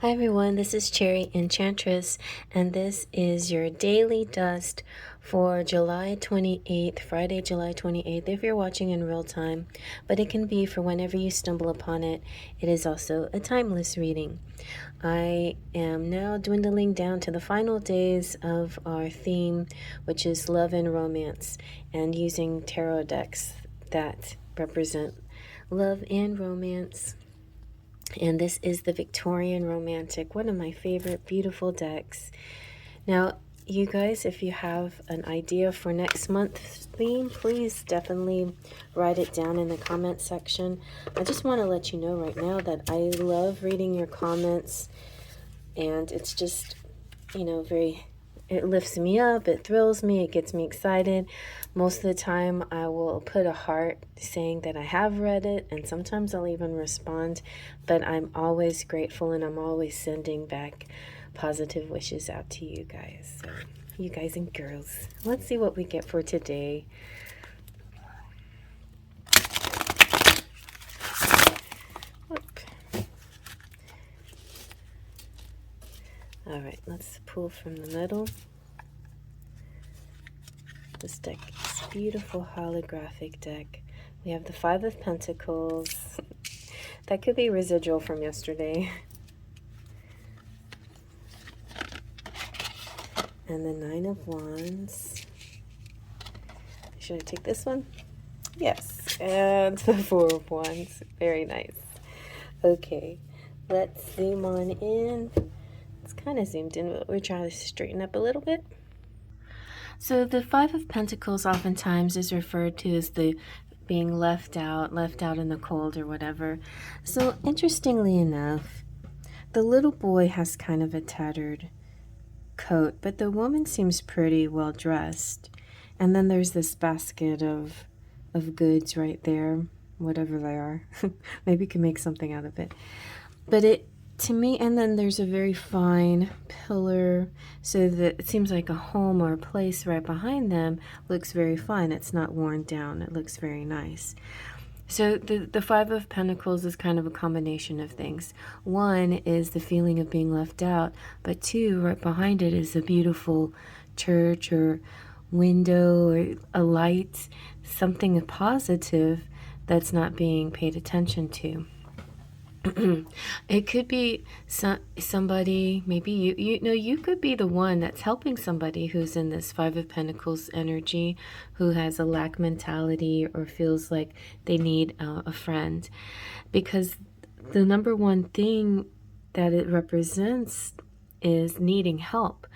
Hi everyone, this is Cherry Enchantress, and this is your daily dust for July 28th, Friday, July 28th, if you're watching in real time, but it can be for whenever you stumble upon it. It is also a timeless reading. I am now dwindling down to the final days of our theme, which is love and romance, and using tarot decks that represent love and romance. And this is the Victorian Romantic, one of my favorite beautiful decks. Now, you guys, if you have an idea for next month's theme, please definitely write it down in the comment section. I just want to let you know right now that I love reading your comments, and it's just, it lifts me up, it thrills me, it gets me excited. Most of the time I will put a heart saying that I have read it, and sometimes I'll even respond, but I'm always grateful and I'm always sending back positive wishes out to you guys. So you guys and girls, let's see what we get for today. All right, let's pull from the middle. This deck is a beautiful holographic deck. We have the Five of Pentacles. That could be residual from yesterday. And the Nine of Wands. Should I take this one? Yes. And the Four of Wands. Very nice. Okay, let's zoom on in. It's kind of zoomed in, but we're trying to straighten up a little bit. So the Five of Pentacles oftentimes is referred to as the being left out in the cold or whatever. So interestingly enough, the little boy has kind of a tattered coat, but the woman seems pretty well dressed. And then there's this basket of goods right there, whatever they are. Maybe you can make something out of it. But to me, and then there's a very fine pillar, so that it seems like a home or a place right behind them looks very fine. It's not worn down. It looks very nice. So the Five of Pentacles is kind of a combination of things. One is the feeling of being left out, but two, right behind it is a beautiful church or window or a light, something positive that's not being paid attention to. It could be somebody, maybe you could be the one that's helping somebody who's in this Five of Pentacles energy, who has a lack mentality or feels like they need a friend, because the number one thing that it represents is needing help.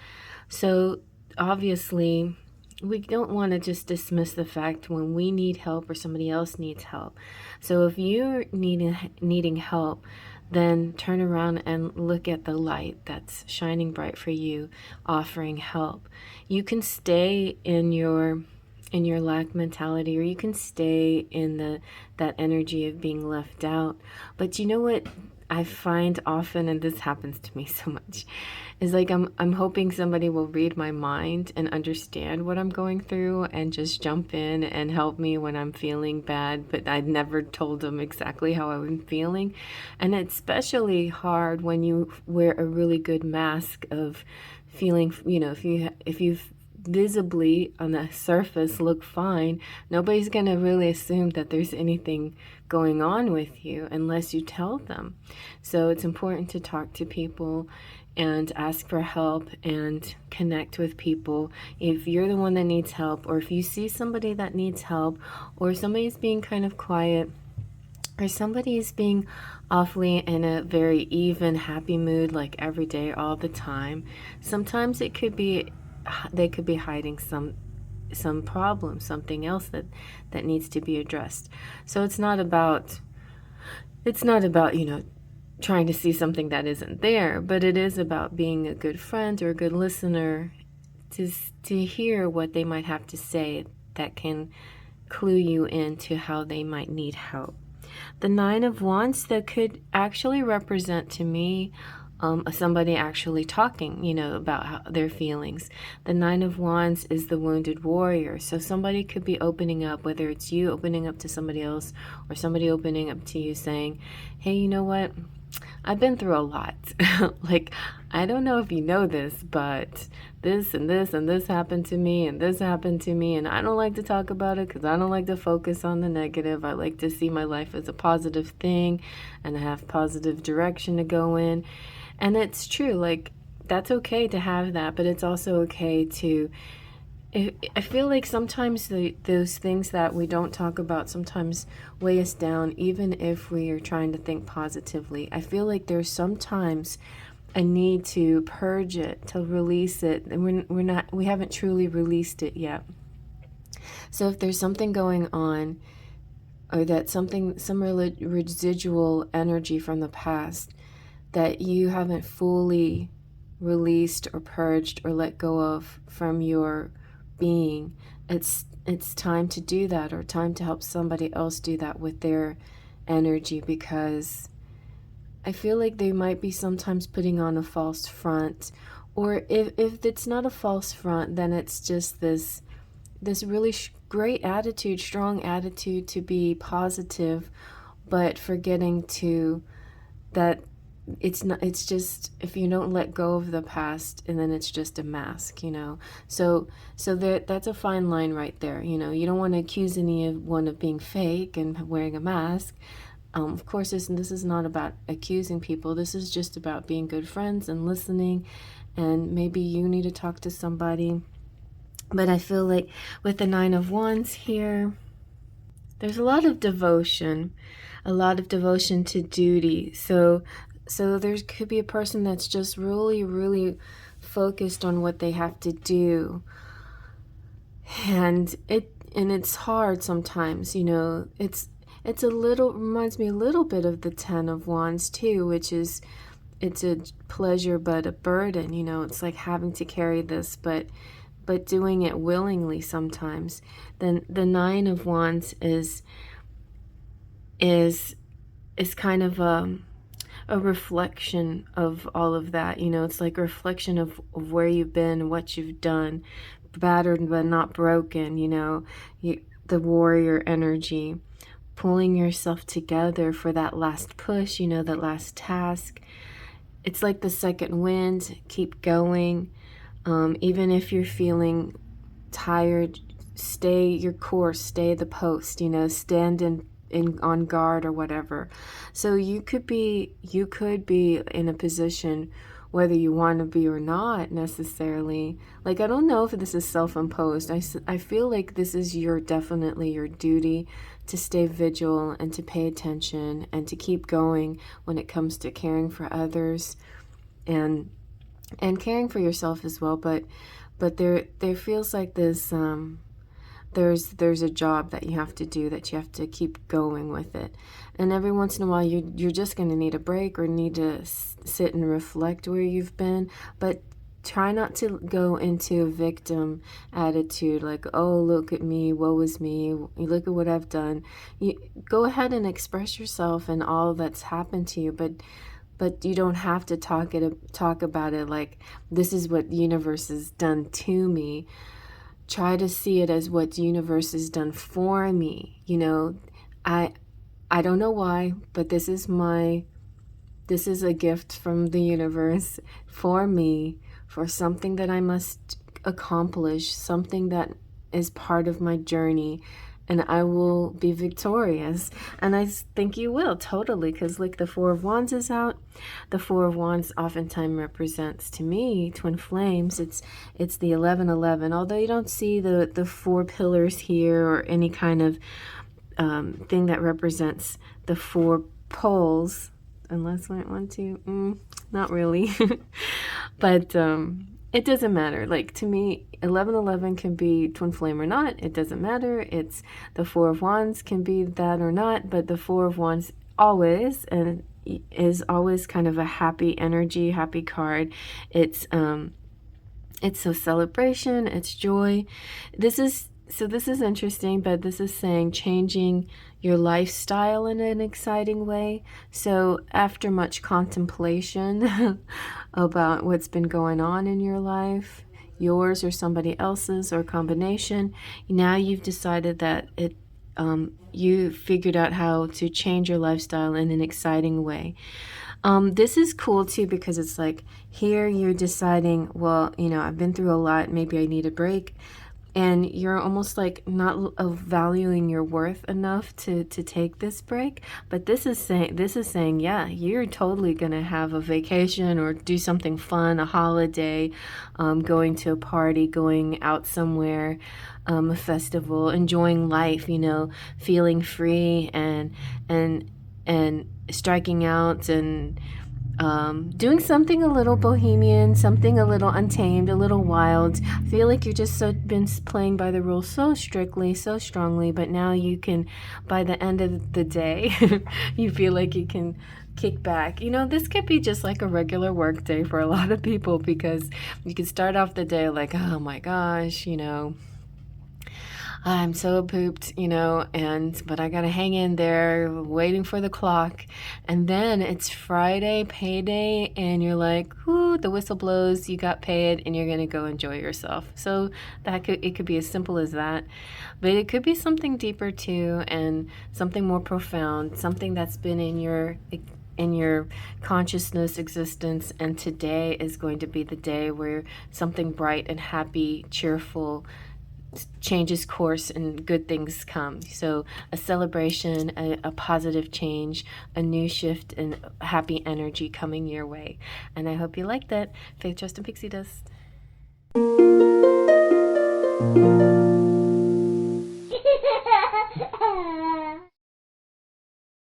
So obviously we don't want to just dismiss the fact when we need help or somebody else needs help. So if you're needing help, then turn around and look at the light that's shining bright for you, offering help. You can stay in your lack mentality, or you can stay in that energy of being left out. But you know what I find often, and this happens to me so much, is like I'm hoping somebody will read my mind and understand what I'm going through and just jump in and help me when I'm feeling bad, but I'd never told them exactly how I'm feeling. And it's especially hard when you wear a really good mask of feeling, if you've visibly on the surface look fine, nobody's going to really assume that there's anything going on with you unless you tell them. So it's important to talk to people and ask for help and connect with people. If you're the one that needs help, or if you see somebody that needs help, or somebody's being kind of quiet, or somebody is being awfully in a very even, happy mood, like every day, all the time, sometimes they could be hiding some problem, something else that needs to be addressed. So it's not about trying to see something that isn't there, but it is about being a good friend or a good listener to hear what they might have to say that can clue you into how they might need help. The Nine of Wands, that could actually represent to me somebody actually talking, about their feelings. The Nine of Wands is the wounded warrior. So somebody could be opening up, whether it's you opening up to somebody else or somebody opening up to you saying, hey, you know what? I've been through a lot. Like, I don't know if you know this, but this and this and this happened to me and this happened to me, and I don't like to talk about it because I don't like to focus on the negative. I like to see my life as a positive thing and have positive direction to go in. And it's true, like, that's okay to have that, but it's also okay to I feel like sometimes those things that we don't talk about sometimes weigh us down, even if we are trying to think positively. I feel like there's sometimes a need to purge it, to release it, and we haven't truly released it yet. So if there's something going on, or that some residual energy from the past that you haven't fully released or purged or let go of from your being, it's time to do that, or time to help somebody else do that with their energy, because I feel like they might be sometimes putting on a false front, or if it's not a false front, then it's just this really great attitude, strong attitude to be positive, but forgetting to that it's just, if you don't let go of the past, and then it's just a mask, so that's a fine line right there. You don't want to accuse anyone of being fake and wearing a mask. Of course, this is not about accusing people. This is just about being good friends and listening, and maybe you need to talk to somebody. But I feel like with the Nine of Wands here, there's a lot of devotion to duty. So there could be a person that's just really, really focused on what they have to do. And it's hard sometimes, it's a little, reminds me a little bit of the Ten of Wands too, which is, it's a pleasure but a burden, it's like having to carry this, but doing it willingly sometimes. Then the Nine of Wands is kind of a reflection of all of that. It's like a reflection of where you've been, what you've done, battered but not broken. The warrior energy, pulling yourself together for that last push, that last task. It's like the second wind. Keep going. Even if you're feeling tired, stay your course, stay the post, stand in on guard or whatever. So you could be in a position, whether you want to be or not necessarily. Like, I don't know if this is self-imposed. I feel like this is definitely your duty to stay vigilant and to pay attention and to keep going when it comes to caring for others and caring for yourself as well. But there feels like this there's a job that you have to do, that you have to keep going with it. And every once in a while you're just going to need a break, or need to sit and reflect where you've been. But try not to go into a victim attitude, like, oh, look at me, woe is me, look at what I've done. You go ahead and express yourself and all that's happened to you, but you don't have to talk about it like, this is what the universe has done to me. Try to see it as what the universe has done for me. I don't know why, but this is a gift from the universe for me, for something that I must accomplish, something that is part of my journey, and I will be victorious. And I think you will, totally, because like the Four of Wands is out. The Four of Wands oftentimes represents, to me, twin flames. It's the 1111. Although you don't see the four pillars here, or any kind of thing that represents the four poles, unless one, two, not really. But it doesn't matter. Like, to me, 1111 can be twin flame or not. It doesn't matter. It's the Four of Wands can be that or not. But the Four of Wands always is always kind of a happy energy, happy card. It's a celebration. It's joy. This is interesting, but this is saying changing your lifestyle in an exciting way. So after much contemplation about what's been going on in your life, yours or somebody else's or combination, now you've decided that you figured out how to change your lifestyle in an exciting way. This is cool too because it's like here you're deciding, well, you know, I've been through a lot, maybe I need a break. And you're almost like not valuing your worth enough to take this break. But this is saying, yeah, you're totally gonna have a vacation or do something fun, a holiday, going to a party, going out somewhere, a festival, enjoying life, you know, feeling free and and striking out and doing something a little bohemian, something a little untamed, a little wild. I feel like you're just been playing by the rules so strictly, so strongly, but now you can, by the end of the day, you feel like you can kick back. You know, this could be just like a regular work day for a lot of people because you could start off the day like, oh my gosh, you know, I'm so pooped, you know, but I gotta hang in there waiting for the clock. And then it's Friday, payday, and you're like, whoo, the whistle blows, you got paid, and you're gonna go enjoy yourself. So it could be as simple as that. But it could be something deeper too, and something more profound, something that's been in your consciousness existence, and today is going to be the day where something bright and happy, cheerful changes course and good things come. So a celebration, a positive change, a new shift, and happy energy coming your way. And I hope you like that. Faith, Trust, and Pixie Dust.